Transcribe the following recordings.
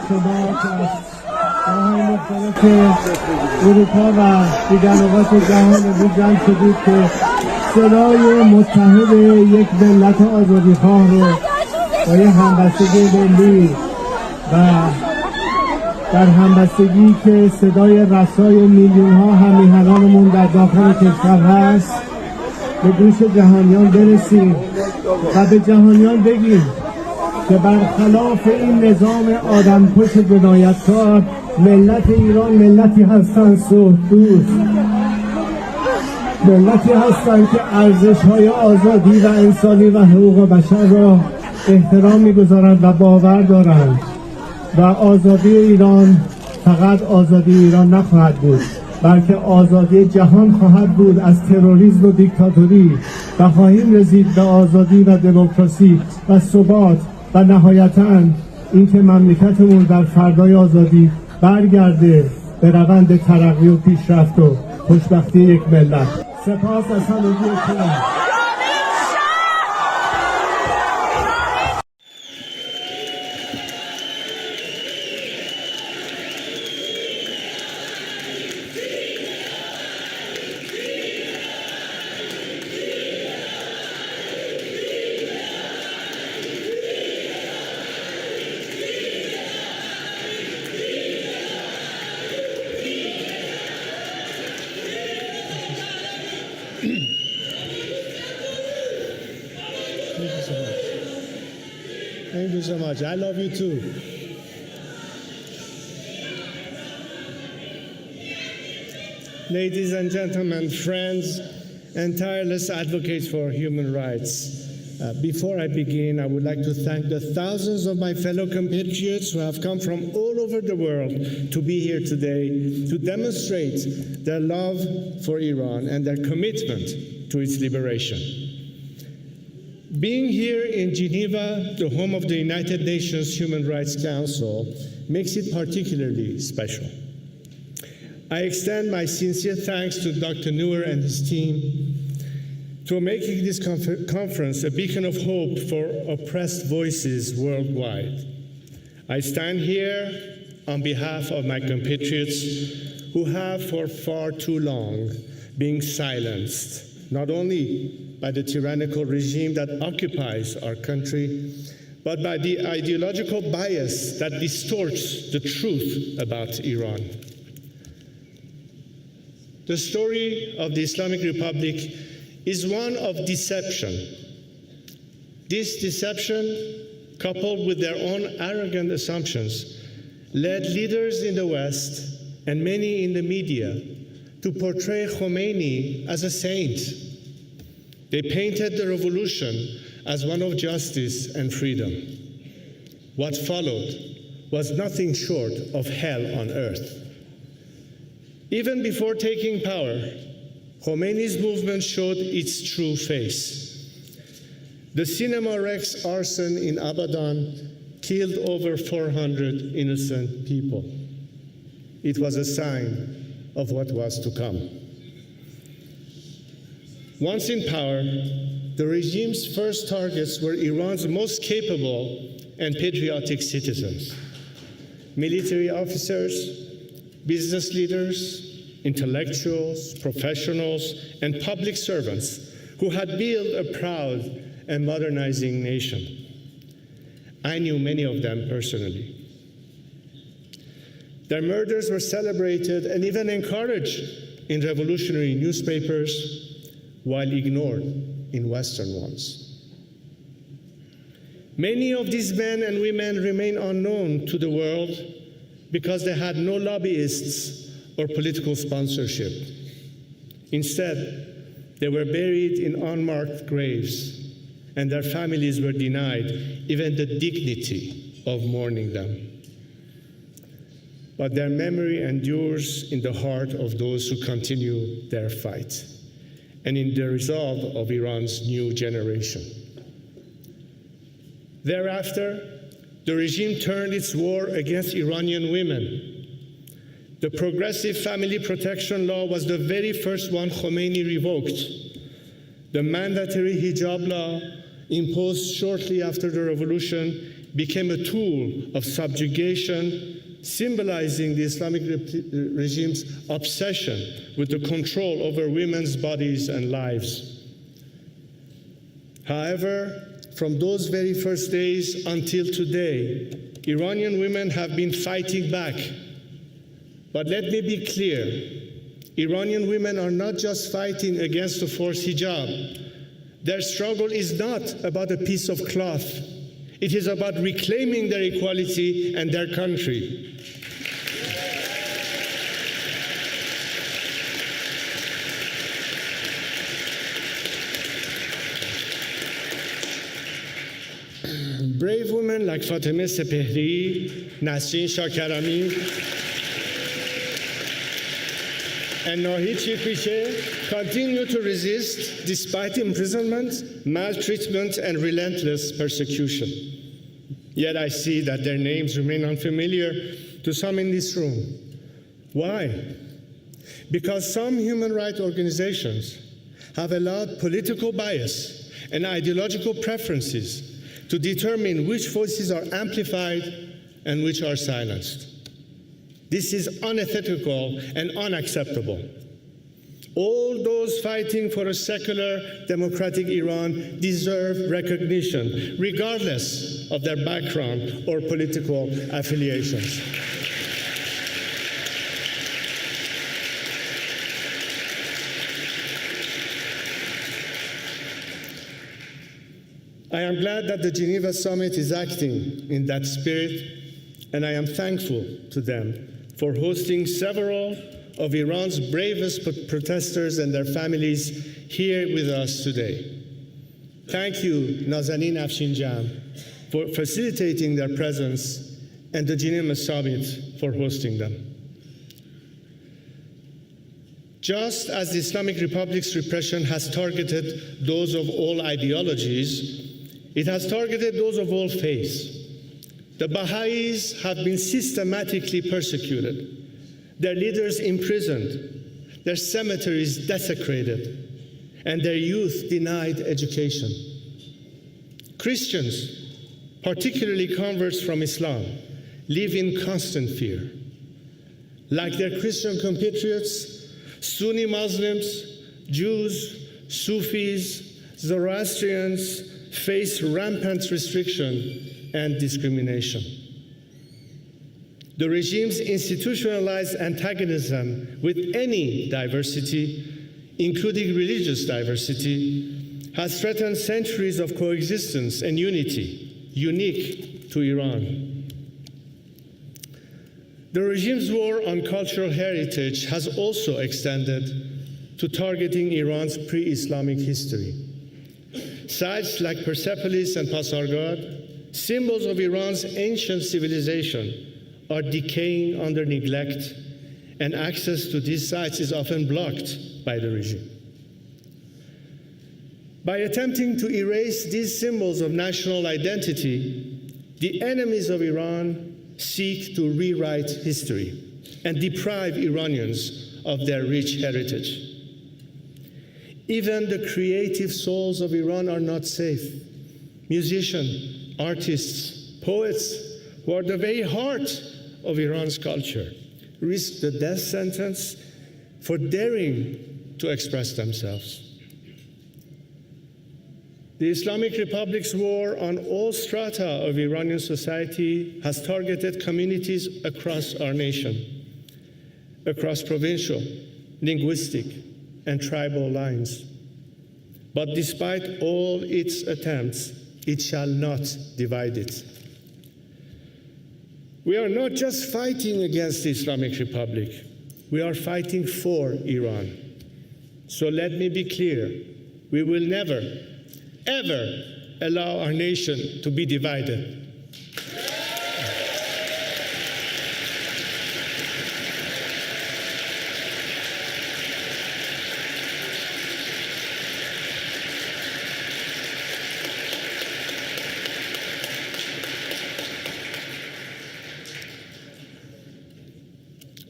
شما که از جاهای مختلف اروپا و دیگر نقاط جهان امروز جمع شدید که صدای متحد یک ملت آزادیخواه رو با یک همبستگی ملی و در همبستگی که صدای رسای میلیون ها هم میهنانمون در داخل کشور هست به گوش جهانیان برسیم و به جهانیان بگیم که برخلاف این نظام آدمکش جنایتکار ملت ایران ملتی هستند صلح دوست، ملتی هستند که ارزش‌های آزادی و انسانی و حقوق بشر را احترام می‌گذارند و باور دارند و آزادی ایران فقط آزادی ایران نخواهد بود بلکه آزادی جهان خواهد بود از تروریسم و دیکتاتوری و خواهیم رسید به آزادی و دموکراسی و ثبات و نهایتاً اینکه مملکتمون در فردای آزادی برگرده به روند ترقی و پیشرفت و خوشبختی یک ملت. سپاس از همگی شما. Thank you so much. I love you too. Ladies and gentlemen, friends, and tireless advocates for human rights. Before I begin, I would like to thank the thousands of my fellow compatriots who have come from all over the world to be here today to demonstrate their love for Iran and their commitment to its liberation. Being here in Geneva, the home of the United Nations Human Rights Council, makes it particularly special. I extend my sincere thanks to Dr. Noor and his team for making this conference a beacon of hope for oppressed voices worldwide. I stand here on behalf of my compatriots who have for far too long been silenced, not only by the tyrannical regime that occupies our country, but by the ideological bias that distorts the truth about Iran. The story of the Islamic Republic is one of deception. This deception, coupled with their own arrogant assumptions, led leaders in the West and many in the media to portray Khomeini as a saint. They painted the revolution as one of justice and freedom. What followed was nothing short of hell on earth. Even before taking power, Khomeini's movement showed its true face. The Cinema Rex arson in Abadan killed over 400 innocent people. It was a sign of what was to come. Once in power, the regime's first targets were Iran's most capable and patriotic citizens, military officers, business leaders, intellectuals, professionals, and public servants who had built a proud and modernizing nation. I knew many of them personally. Their murders were celebrated and even encouraged in revolutionary newspapers, while ignored in Western ones. Many of these men and women remain unknown to the world because they had no lobbyists or political sponsorship. Instead, they were buried in unmarked graves, and their families were denied even the dignity of mourning them. But their memory endures in the heart of those who continue their fight and in the resolve of Iran's new generation. Thereafter, the regime turned its war against Iranian women. The progressive family protection law was the very first one Khomeini revoked. The mandatory hijab law, imposed shortly after the revolution, became a tool of subjugation, symbolizing the Islamic regime's obsession with the control over women's bodies and lives. However, from those very first days until today, Iranian women have been fighting back. But let me be clear, Iranian women are not just fighting against the forced hijab. Their struggle is not about a piece of cloth. It is about reclaiming their equality and their country. Brave women like Fatemeh Sepehri, Nasrin Shakarami, and Nahid Shirpishe continue to resist despite imprisonment, maltreatment, and relentless persecution. Yet I see that their names remain unfamiliar to some in this room. Why? Because some human rights organizations have allowed political bias and ideological preferences to determine which voices are amplified and which are silenced. This is unethical and unacceptable. All those fighting for a secular, democratic Iran deserve recognition, regardless of their background or political affiliations. I am glad that the Geneva Summit is acting in that spirit, and I am thankful to them for hosting several of Iran's bravest protesters and their families here with us today. Thank you, Nazanin Afshinjam, for facilitating their presence, and the Geneva Summit for hosting them. Just as the Islamic Republic's repression has targeted those of all ideologies, it has targeted those of all faiths. The Baha'is have been systematically persecuted, their leaders imprisoned, their cemeteries desecrated, and their youth denied education. Christians, particularly converts from Islam, live in constant fear. Like their Christian compatriots, Sunni Muslims, Jews, Sufis, Zoroastrians face rampant restriction and discrimination. The regime's institutionalized antagonism with any diversity, including religious diversity, has threatened centuries of coexistence and unity, unique to Iran. The regime's war on cultural heritage has also extended to targeting Iran's pre-Islamic history. Sites like Persepolis and Pasargad, symbols of Iran's ancient civilization, are decaying under neglect, and access to these sites is often blocked by the regime. By attempting to erase these symbols of national identity, the enemies of Iran seek to rewrite history and deprive Iranians of their rich heritage. Even the creative souls of Iran are not safe. Musicians, artists, poets, who are the very heart of Iran's culture, risk the death sentence for daring to express themselves. The Islamic Republic's war on all strata of Iranian society has targeted communities across our nation, across provincial, linguistic, and tribal lines. But despite all its attempts, it shall not divide it. We are not just fighting against the Islamic Republic. We are fighting for Iran. So let me be clear. We will never, ever allow our nation to be divided.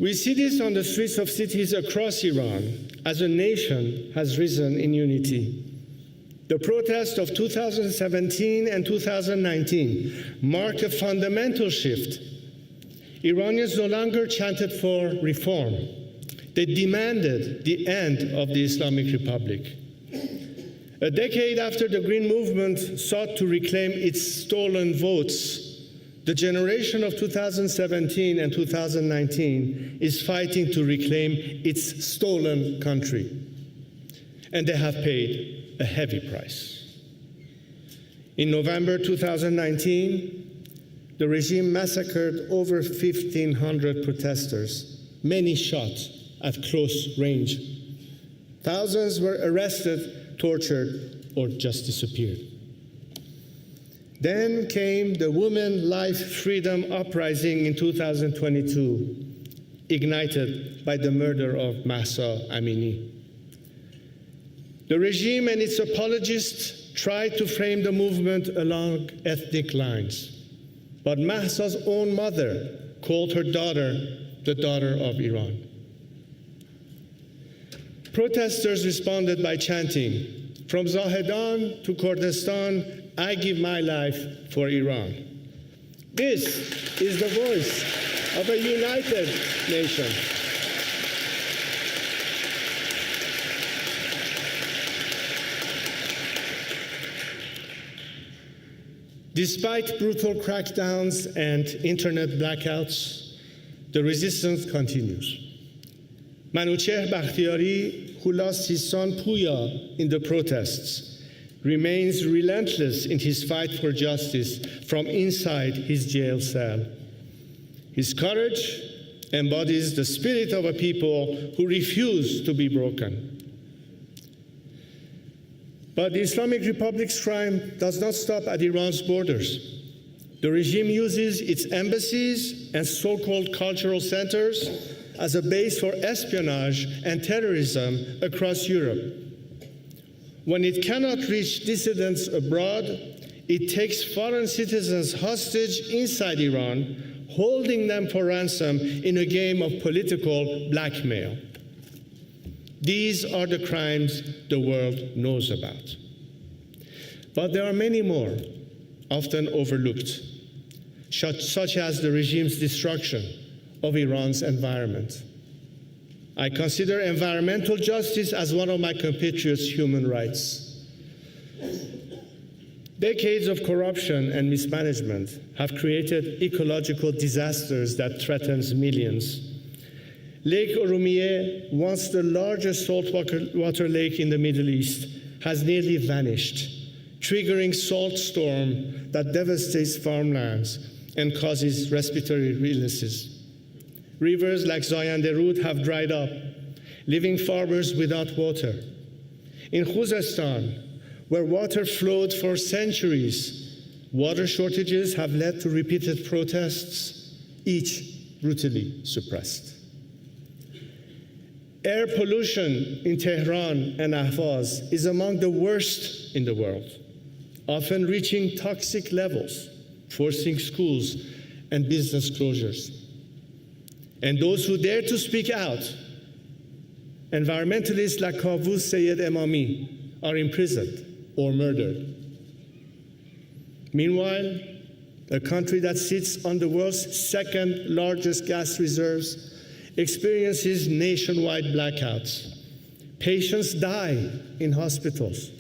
We see this on the streets of cities across Iran as a nation has risen in unity. The protests of 2017 and 2019 marked a fundamental shift. Iranians no longer chanted for reform. They demanded the end of the Islamic Republic. A decade after the Green Movement sought to reclaim its stolen votes, the generation of 2017 and 2019 is fighting to reclaim its stolen country. And they have paid a heavy price. In November 2019, the regime massacred over 1,500 protesters, many shot at close range. Thousands were arrested, tortured, or just disappeared. Then came the Women Life Freedom Uprising in 2022, ignited by the murder of Mahsa Amini. The regime and its apologists tried to frame the movement along ethnic lines, but Mahsa's own mother called her daughter the daughter of Iran. Protesters responded by chanting, "From Zahedan to Kurdistan, I give my life for Iran." This is the voice of a united nation. Despite brutal crackdowns and internet blackouts, the resistance continues. Manuchehr Bakhtiari, who lost his son Puya in the protests, remains relentless in his fight for justice from inside his jail cell. His courage embodies the spirit of a people who refuse to be broken. But the Islamic Republic's crime does not stop at Iran's borders. The regime uses its embassies and so-called cultural centers as a base for espionage and terrorism across Europe. When it cannot reach dissidents abroad, it takes foreign citizens hostage inside Iran, holding them for ransom in a game of political blackmail. These are the crimes the world knows about. But there are many more, often overlooked, such as the regime's destruction of Iran's environment. I consider environmental justice as one of my compatriots' human rights. Decades of corruption and mismanagement have created ecological disasters that threaten millions. Lake Urumie, once the largest saltwater lake in the Middle East, has nearly vanished, triggering salt storm that devastates farmlands and causes respiratory illnesses. Rivers like Zayanderud have dried up, leaving farmers without water. In Khuzestan, where water flowed for centuries, water shortages have led to repeated protests, each brutally suppressed. Air pollution in Tehran and Ahvaz is among the worst in the world, often reaching toxic levels, forcing schools and business closures. And those who dare to speak out, environmentalists like Kavuz Sayed Emami, are imprisoned or murdered. Meanwhile, a country that sits on the world's second largest gas reserves experiences nationwide blackouts. Patients die in hospitals,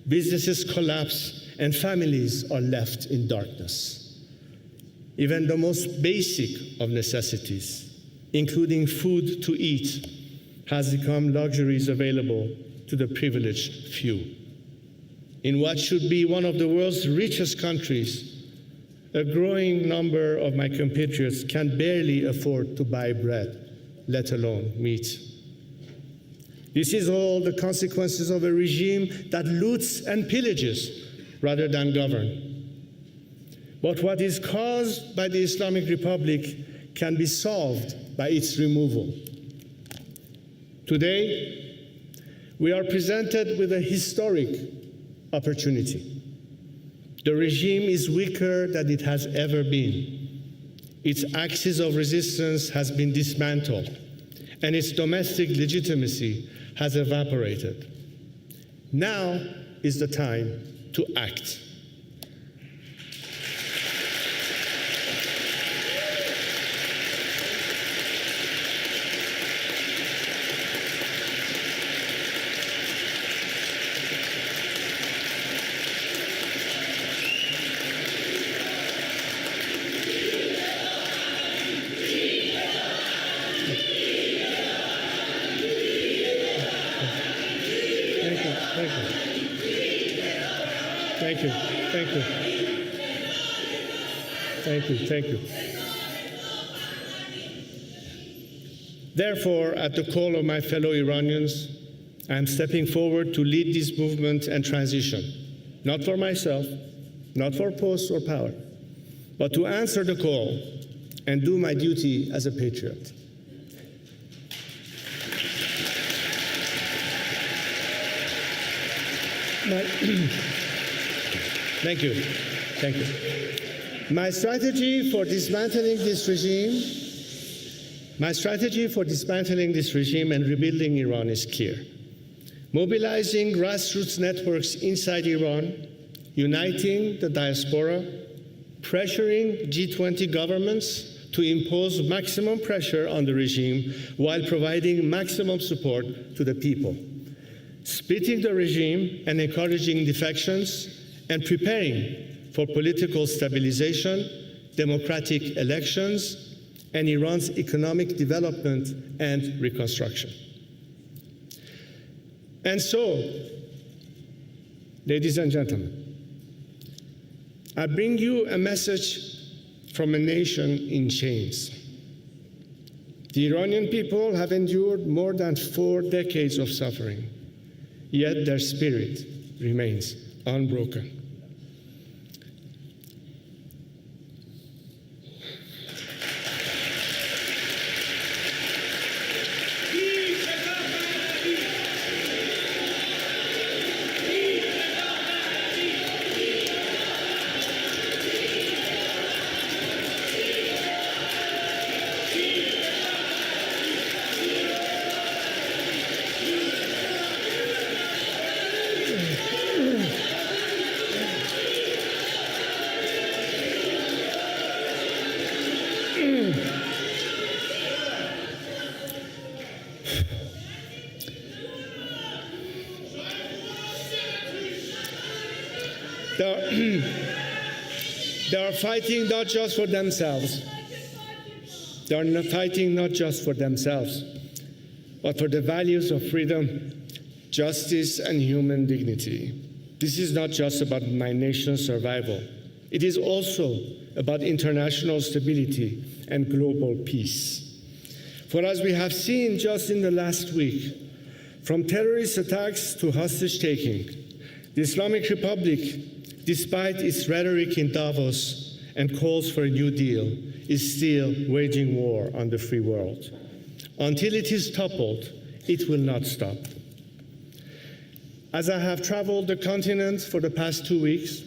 businesses collapse, and families are left in darkness. Even the most basic of necessities, including food to eat, has become luxuries available to the privileged few. In what should be one of the world's richest countries, a growing number of my compatriots can barely afford to buy bread let alone meet. This is all the consequences of a regime that loots and pillages rather than govern. But what is caused by the Islamic Republic can be solved by its removal. Today, we are presented with a historic opportunity. The regime is weaker than it has ever been. Its axis of resistance has been dismantled, and its domestic legitimacy has evaporated. Now is the time to act. Thank you. Therefore, at the call of my fellow Iranians, I am stepping forward to lead this movement and transition, not for myself, not for post or power, but to answer the call and do my duty as a patriot. Thank you. My strategy for dismantling this regime and rebuilding Iran is clear. Mobilizing grassroots networks inside Iran, uniting the diaspora, pressuring G20 governments to impose maximum pressure on the regime while providing maximum support to the people, splitting the regime and encouraging defections, and preparing for political stabilization, democratic elections, and Iran's economic development and reconstruction. And so, ladies and gentlemen, I bring you a message from a nation in chains. The Iranian people have endured more than 4 decades of suffering, yet their spirit remains unbroken. They are fighting not just for themselves. They are not fighting not just for themselves, but for the values of freedom, justice, and human dignity. This is not just about my nation's survival. It is also about international stability and global peace. For as we have seen just in the last week, from terrorist attacks to hostage-taking, the Islamic Republic, despite its rhetoric in Davos and calls for a new deal, is still waging war on the free world. Until it is toppled, it will not stop. As I have traveled the continent for the past 2 weeks,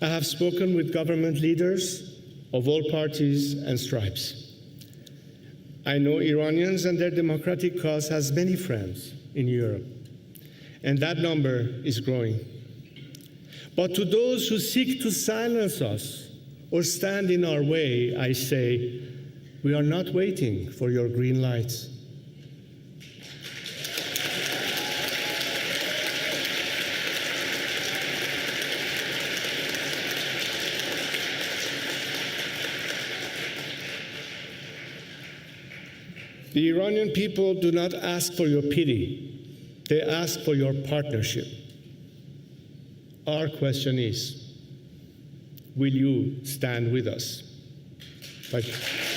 I have spoken with government leaders of all parties and stripes. I know Iranians and their democratic cause has many friends in Europe, and that number is growing. But to those who seek to silence us or stand in our way, I say, we are not waiting for your green lights. The Iranian people do not ask for your pity. They ask for your partnership. Our question is, will you stand with us? Thank you.